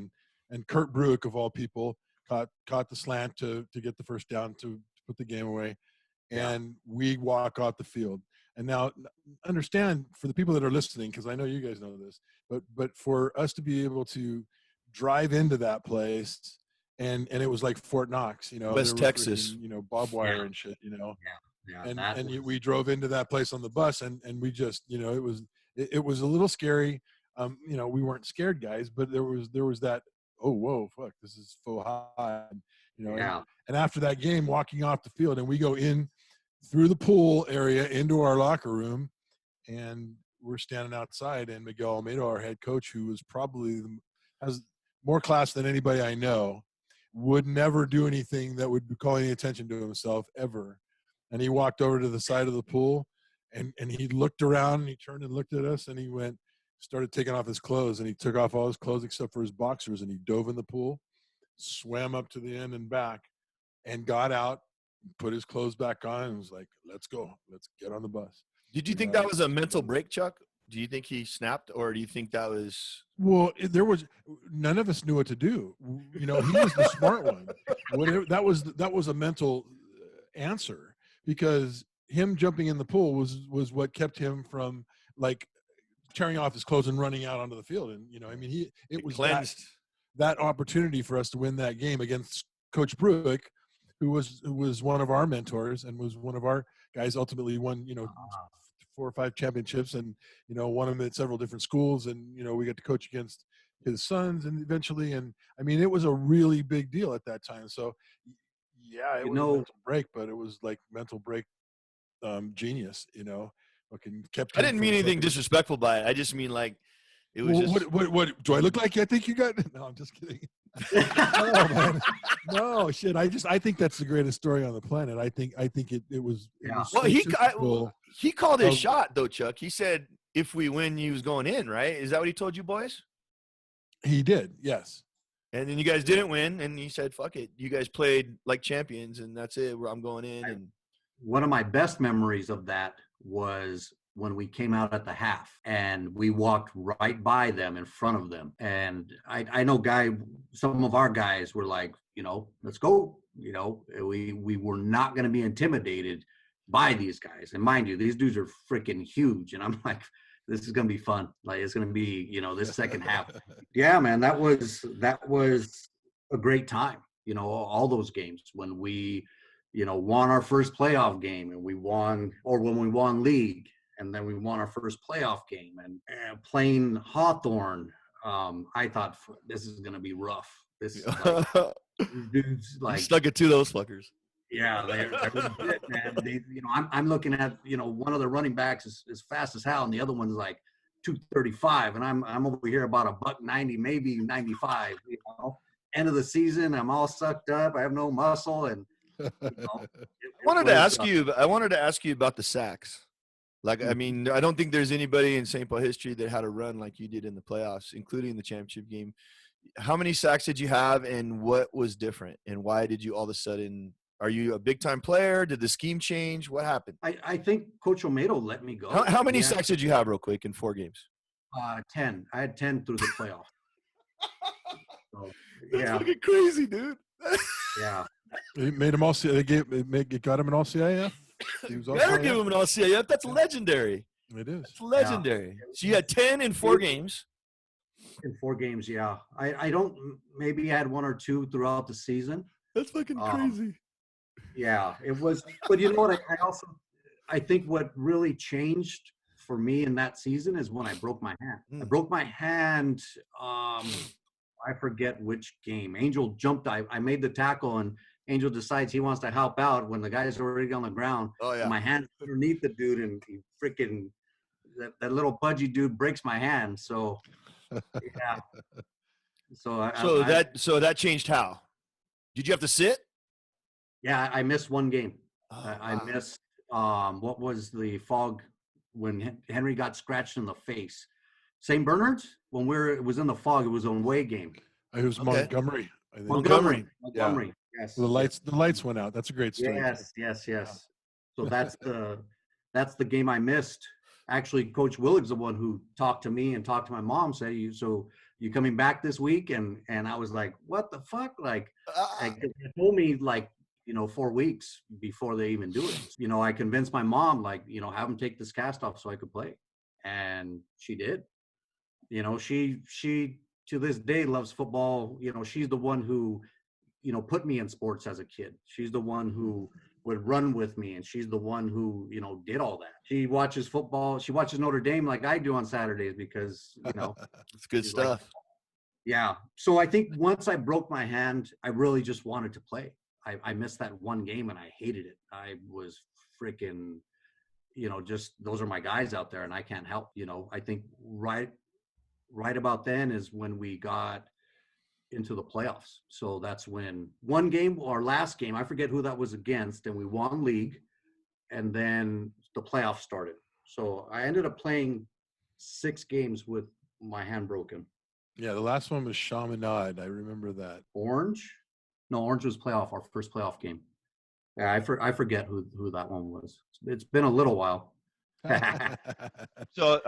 [SPEAKER 2] and Kurt Bruick of all people caught the slant to get the first down to put the game away, and we walk off the field. And now, understand for the people that are listening, because I know you guys know this, but for us to be able to drive into that place, and it was like Fort Knox,
[SPEAKER 1] West Texas,
[SPEAKER 2] freaking, barbed wire and shit, we
[SPEAKER 3] Was,
[SPEAKER 2] drove into that place on the bus, and we just, it was a little scary. We weren't scared guys, but there was that, oh, whoa, fuck, this is FOHI, and after that game, walking off the field, and we go in through the pool area into our locker room, and we're standing outside, and Miguel Almeida, our head coach, who was probably has more class than anybody I know, would never do anything that would call any attention to himself ever. And he walked over to the side of the pool, and he looked around, and he turned and looked at us, and he started taking off his clothes, and he took off all his clothes except for his boxers, and he dove in the pool, swam up to the end and back, and got out, put his clothes back on, and was like, let's go. Let's get on the bus.
[SPEAKER 1] Did you think that was a mental break, Chuck? Do you think he snapped, or do you think that was?
[SPEAKER 2] Well, none of us knew what to do. He was the smart one. That was a mental answer, because him jumping in the pool was what kept him from like tearing off his clothes and running out onto the field. And it was
[SPEAKER 1] cleansed
[SPEAKER 2] that opportunity for us to win that game against Coach Bruick, who was one of our mentors and was one of our guys. Ultimately won 4 or 5 championships, and won them at several different schools, and we got to coach against his sons, and eventually, and it was a really big deal at that time. So it was a mental break, but it was like mental break genius. Fucking kept.
[SPEAKER 1] I didn't mean anything disrespectful by it. I just mean like it was.
[SPEAKER 2] What do I look like? I think you got. No, I'm just kidding. Oh, man. No shit. I think that's the greatest story on the planet. I think it was.
[SPEAKER 3] Yeah.
[SPEAKER 1] Well, he called his shot though, Chuck. He said if we win, he was going in. Right? Is that what he told you boys?
[SPEAKER 2] He did. Yes.
[SPEAKER 1] And then you guys didn't win, and he said, "Fuck it, you guys played like champions, and that's it. I'm going in." And
[SPEAKER 3] one of my best memories of that was when we came out at the half, and we walked right by them in front of them. And I know some of our guys were like, let's go. We were not going to be intimidated by these guys. And mind you, these dudes are freaking huge. And I'm like, this is going to be fun. Like, it's going to be, this second half. Yeah, man, that was a great time. All those games when we, won our first playoff game, and when we won league, and then we won our first playoff game, and playing Hawthorne. I thought this is going to be rough. This is like, dudes like
[SPEAKER 1] you stuck it to those fuckers.
[SPEAKER 3] Yeah, they're legit, man. I'm looking at one of the running backs is fast as hell, and the other one's like 235, and I'm over here about $190, maybe 95. End of the season, I'm all sucked up. I have no muscle, and
[SPEAKER 1] I wanted to ask you about the sacks. Like, I mean, I don't think there's anybody in St. Paul history that had a run like you did in the playoffs, including the championship game. How many sacks did you have, and what was different, and why did you all of a sudden? Are you a big-time player? Did the scheme change? What happened?
[SPEAKER 3] I think Coach Almeida let me go.
[SPEAKER 1] How many sacks did you have, real quick, in 4 games?
[SPEAKER 3] 10. I had 10 through the playoff. So,
[SPEAKER 1] That's fucking crazy, dude.
[SPEAKER 3] Yeah.
[SPEAKER 2] It made him all. It got him an all CIF.
[SPEAKER 1] He was never give him an all CIF. That's legendary.
[SPEAKER 2] It is.
[SPEAKER 1] It's legendary. Yeah. So you had 10 in 4 games.
[SPEAKER 3] In 4 games, yeah. I don't. Maybe I had 1 or 2 throughout the season.
[SPEAKER 1] That's fucking crazy.
[SPEAKER 3] Yeah, it was. But you know what? I think what really changed for me in that season is when I broke my hand. I broke my hand. I forget which game. Angel jumped. I made the tackle, and Angel decides he wants to help out when the guy's already on the ground. Oh, yeah. My hand's underneath the dude, and he freaking that little pudgy dude breaks my hand. So, yeah.
[SPEAKER 1] So that changed how? Did you have to sit?
[SPEAKER 3] Yeah, I missed 1 game. I missed what was the fog when Henry got scratched in the face. St. Bernard's, when it was in the fog, it was an away game.
[SPEAKER 2] It was Montgomery. I think.
[SPEAKER 3] Montgomery.
[SPEAKER 2] Yeah.
[SPEAKER 3] Yes.
[SPEAKER 2] The lights went out. That's a great story.
[SPEAKER 3] Yes. So that's that's the game I missed. Actually, Coach Willig's the one who talked to me and talked to my mom, said, so you coming back this week? And I was like, what the fuck? Like, they told me like, 4 weeks before they even do it. I convinced my mom, like, have him take this cast off so I could play. And she did. She to this day loves football. She's the one who, put me in sports as a kid. She's the one who would run with me, and she's the one who, did all that. She watches football. She watches Notre Dame like I do on Saturdays because,
[SPEAKER 1] it's good stuff.
[SPEAKER 3] Like, yeah. So I think once I broke my hand, I really just wanted to play. I missed that one game and I hated it. I was freaking, just those are my guys out there and I can't help. I think right about then is when we got into the playoffs. So that's when one game, our last game, I forget who that was against, and we won league, and then the playoffs started. So I ended up playing 6 games with my hand broken.
[SPEAKER 2] Yeah, the last one was Chaminade. I remember that.
[SPEAKER 3] Orange? No, Orange was playoff, our first playoff game. Yeah, I forget who that one was. It's been a little while.
[SPEAKER 4] So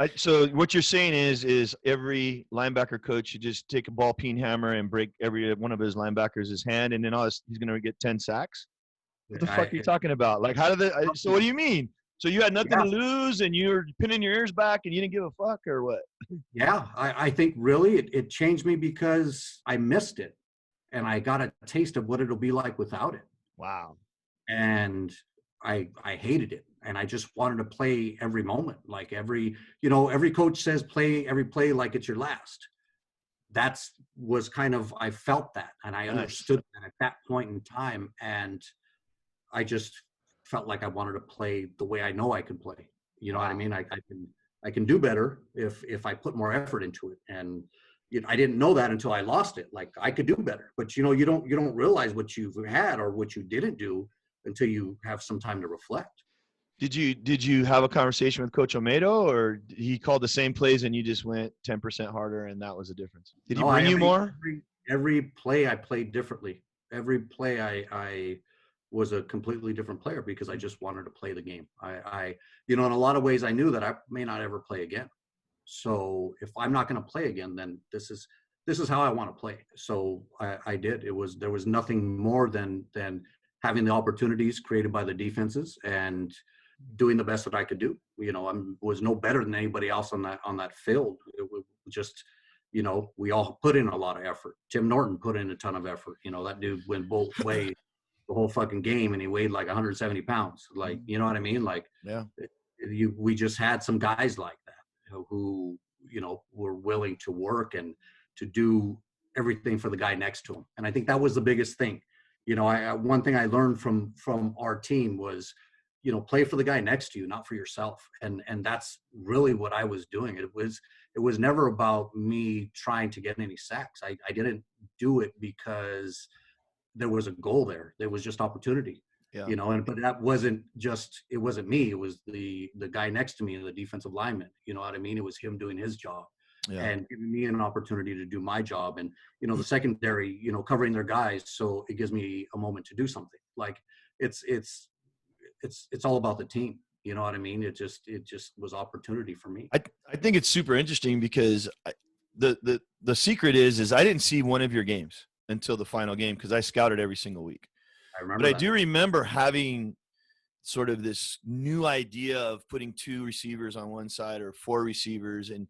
[SPEAKER 4] what you're saying is every linebacker coach should just take a ball peen hammer and break every one of his linebackers' hand, and then he's going to get 10 sacks? What the fuck are you talking about? Like, so what do you mean? So you had nothing to lose and you're pinning your ears back and you didn't give a fuck, or what?
[SPEAKER 3] Yeah, I think really it changed me because I missed it and I got a taste of what it'll be like without it.
[SPEAKER 4] Wow.
[SPEAKER 3] And I hated it. And I just wanted to play every moment. Like every coach says play every play like it's your last. Was kind of, I felt that and I understood that at that point in time. And I just felt like I wanted to play the way I know I can play. You know what I mean? I can do better if I put more effort into it. And I didn't know that until I lost it. Like I could do better, but you don't realize what you've had or what you didn't do until you have some time to reflect.
[SPEAKER 4] Did you have a conversation with Coach Omedo, or he called the same plays and you just went 10% harder and that was the difference? Did he bring you more?
[SPEAKER 3] Every play I played differently. Every play I was a completely different player because I just wanted to play the game. I in a lot of ways I knew that I may not ever play again. So if I'm not going to play again, then this is how I want to play. So I did. There was nothing more than having the opportunities created by the defenses and doing the best that I could do. I was no better than anybody else on that field. It was just, we all put in a lot of effort. Tim Norton put in a ton of effort. That dude went both ways the whole fucking game and he weighed like 170 pounds. Like, you know what I mean? Like,
[SPEAKER 1] yeah,
[SPEAKER 3] we just had some guys like that who, were willing to work and to do everything for the guy next to him. And I think that was the biggest thing. One thing I learned from our team was, play for the guy next to you, not for yourself. And that's really what I was doing. It was never about me trying to get any sacks. I didn't do it because there was a goal there. There was just opportunity, but that wasn't just, it wasn't me. It was the guy next to me, the defensive lineman. You know what I mean? It was him doing his job. Yeah. And giving me an opportunity to do my job, and the secondary, covering their guys, so it gives me a moment to do something. Like it's all about the team. You know what I mean? It just was opportunity for me.
[SPEAKER 1] I think it's super interesting because the secret is I didn't see one of your games until the final game because I scouted every single week.
[SPEAKER 3] I remember,
[SPEAKER 1] but I do remember having sort of this new idea of putting 2 receivers on one side or 4 receivers. And,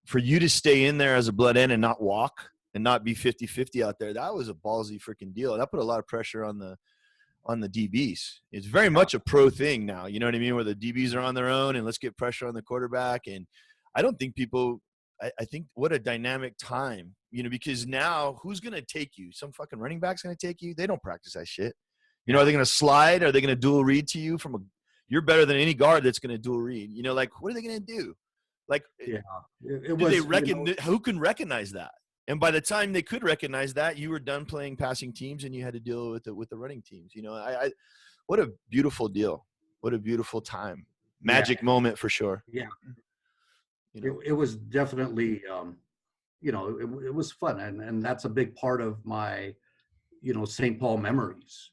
[SPEAKER 1] for you to stay in there as a blood end and not walk and not be 50-50 out there, that was a ballsy freaking deal. That put a lot of pressure on the DBs. It's very much a pro thing now. You know what I mean? Where the DBs are on their own and let's get pressure on the quarterback. And I don't think I think what a dynamic time, because now who's going to take you? Some fucking running back's going to take you. They don't practice that shit. Are they going to slide? Are they going to dual read to you you're better than any guard that's going to dual read. Like, what are they going to do? Like, who can recognize that? And by the time they could recognize that, you were done playing passing teams and you had to deal with the running teams. What a beautiful deal. What a beautiful time. Magic moment for sure.
[SPEAKER 3] Yeah. It was definitely, it was fun. And that's a big part of my, St. Paul memories,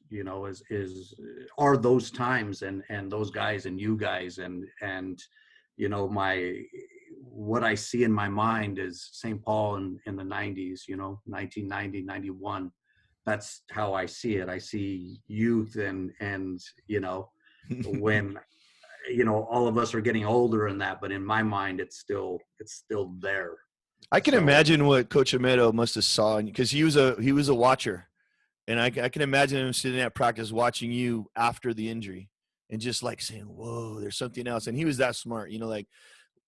[SPEAKER 3] are those times and those guys and you guys and what I see in my mind is St. Paul in the 90s, 1990, 91. That's how I see it. I see youth and when all of us are getting older and that, but in my mind it's still there.
[SPEAKER 4] I can imagine what Coach Amedo must have saw, because he was a watcher, and I can imagine him sitting at practice watching you after the injury and just like saying, "Whoa, there's something else." And he was that smart, like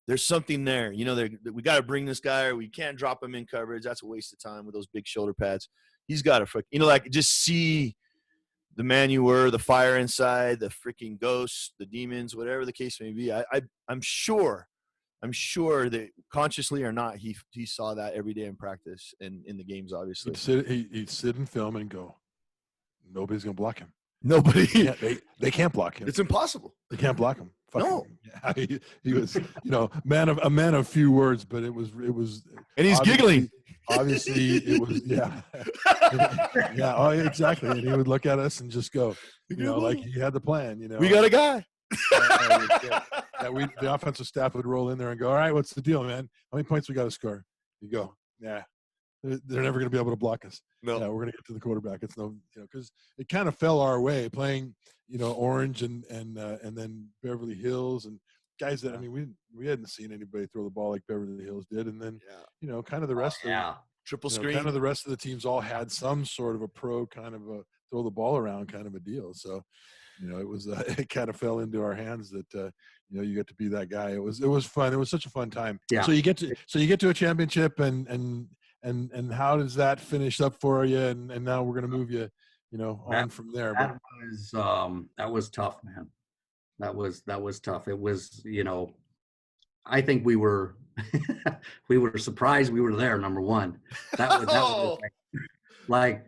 [SPEAKER 4] there's something there. We got to bring this guy, or we can't drop him in coverage. That's a waste of time with those big shoulder pads. He's got to just see the man you were, the fire inside, the freaking ghosts, the demons, whatever the case may be. I'm sure that consciously or not, he saw that every day in practice and in the games, obviously.
[SPEAKER 2] He'd sit and film and go, nobody's going to block him.
[SPEAKER 4] Nobody.
[SPEAKER 2] They can't block him.
[SPEAKER 4] It's impossible.
[SPEAKER 2] They can't block him.
[SPEAKER 4] No.
[SPEAKER 2] He was, a man of few words, but it was.
[SPEAKER 4] And he's giggling.
[SPEAKER 2] Obviously, it was, yeah. Yeah, oh, exactly. And he would look at us and just go, like he had the plan,
[SPEAKER 4] We got a guy.
[SPEAKER 2] The offensive staff would roll in there and go, all right, what's the deal, man? How many points we got to score? You go, yeah. They're never going to be able to block us.
[SPEAKER 4] No.
[SPEAKER 2] Yeah, we're going to get to the quarterback. It's no, because it kind of fell our way playing, Orange and then Beverly Hills and guys that, we hadn't seen anybody throw the ball like Beverly Hills did. And then, kind of the rest of
[SPEAKER 4] triple screen.
[SPEAKER 2] Kind of the rest of the teams all had some sort of a pro kind of a throw the ball around kind of a deal. So, it was it kind of fell into our hands that you get to be that guy. It was fun. It was such a fun time.
[SPEAKER 3] Yeah.
[SPEAKER 2] So you get to a championship and how does that finish up for you? And now we're going to move you, on from there.
[SPEAKER 3] That was tough, man. That was tough. It was, I think we were we were surprised we were there. Number one, that was like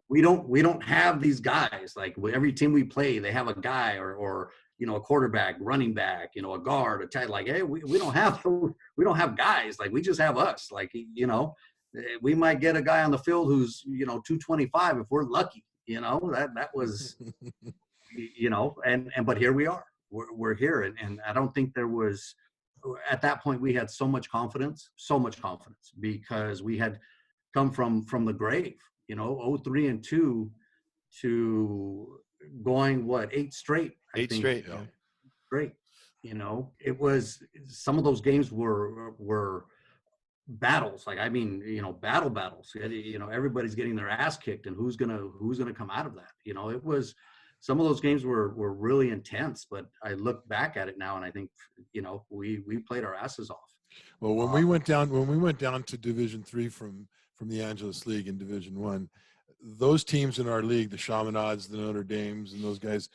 [SPEAKER 3] we don't have these guys. Like every team we play, they have a guy or a quarterback, running back, a guard, a tight. Like, hey, we don't have guys. Like, we just have us. Like, we might get a guy on the field who's 225 if we're lucky. That was but here we are. We're here, and I don't think there was at that point we had so much confidence because we had come from the grave. 0-3-2 to going 8 straight.
[SPEAKER 4] I think. Straight.
[SPEAKER 3] Yeah. Great. It was, some of those games were battles. Like, battles. Everybody's getting their ass kicked, and who's gonna come out of that? It was, some of those games were really intense. But I look back at it now, and I think we played our asses off.
[SPEAKER 2] Well, when we went down to Division III from the Angeles League in Division I, those teams in our league, the Chaminades, the Notre Dames, and those guys,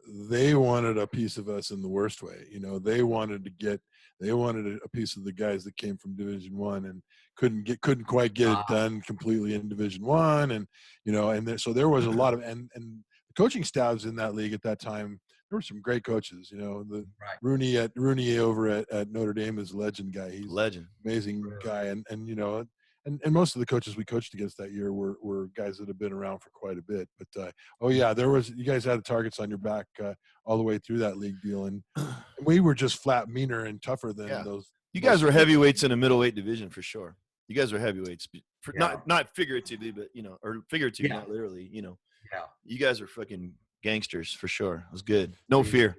[SPEAKER 2] they wanted a piece of us in the worst way. They wanted a piece of the guys that came from Division I and couldn't quite get it done completely in Division I, and so there was a lot of and the coaching staffs in that league at that time. There were some great coaches. Rooney over at Notre Dame is a legend guy. He's
[SPEAKER 4] legend,
[SPEAKER 2] amazing guy, and most of the coaches we coached against that year were guys that have been around for quite a bit. But you guys had targets on your back all the way through that league deal, and we were just flat meaner and tougher than those.
[SPEAKER 4] You guys were heavyweights in a middleweight division for sure. You guys were heavyweights, not figuratively, but or figuratively, not literally. Yeah. You guys are fucking gangsters for sure. It was good. No fear.